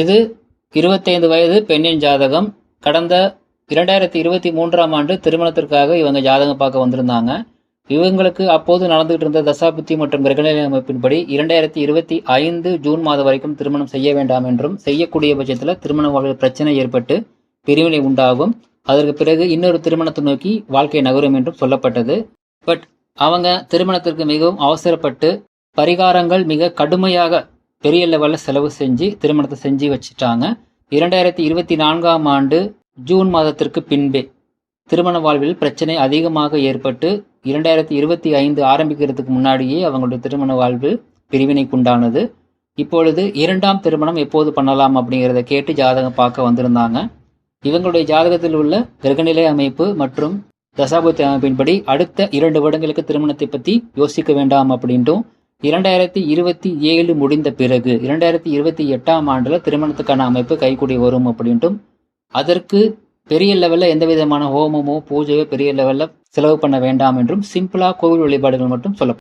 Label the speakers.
Speaker 1: இது 25 வயது பெண்ணின் ஜாதகம். கடந்த 2023ஆம் ஆண்டு திருமணத்திற்காக இவங்க ஜாதகம் பார்க்க வந்திருந்தாங்க. இவங்களுக்கு அப்போது நடந்துகிட்டு இருந்த தசாபுத்தி மற்றும் கிரகநிலை அமைப்பின்படி 2025 ஜூன் மாதம் வரைக்கும் திருமணம் செய்ய வேண்டாம் என்றும், செய்யக்கூடிய பட்சத்தில் திருமண வாழ்வில் பிரச்சனை ஏற்பட்டு பிரிவினை உண்டாகும், அதற்கு பிறகு இன்னொரு திருமணத்தை நோக்கி வாழ்க்கை நகரும் என்றும் சொல்லப்பட்டது. பட் அவங்க திருமணத்திற்கு மிகவும் அவசரப்பட்டு பரிகாரங்கள் மிக கடுமையாக பெரிய லெவலில் செலவு செஞ்சு திருமணத்தை செஞ்சு வச்சுட்டாங்க. 2024ஆம் ஆண்டு ஜூன் மாதத்திற்கு பின்பே திருமண வாழ்வில் பிரச்சனை அதிகமாக ஏற்பட்டு 2025 ஆரம்பிக்கிறதுக்கு முன்னாடியே அவங்களுடைய திருமண வாழ்வு பிரிவினைக்குண்டானது. இப்பொழுது 2ஆம் திருமணம் எப்போது பண்ணலாம் அப்படிங்கிறத கேட்டு ஜாதகம் பார்க்க வந்திருந்தாங்க. இவங்களுடைய ஜாதகத்தில் உள்ள கிரகநிலை அமைப்பு மற்றும் தசாபுத்தி அமைப்பின்படி அடுத்த 2 வருடங்களுக்கு திருமணத்தை பற்றி யோசிக்க வேண்டாம் அப்படின்ட்டும், 2027 முடிந்த பிறகு 2028ஆம் ஆண்டில் திருமணத்துக்கான அமைப்பு கைகூடி வரும் அப்படின்ட்டும், அதற்கு பெரிய லெவலில் எந்த விதமான ஹோமமோ பூஜையோ பெரிய லெவலில் செலவு பண்ண வேண்டாம் என்றும், சிம்பிளாக கோவில் வழிபாடுகள் மட்டும் சொல்லப்படும்.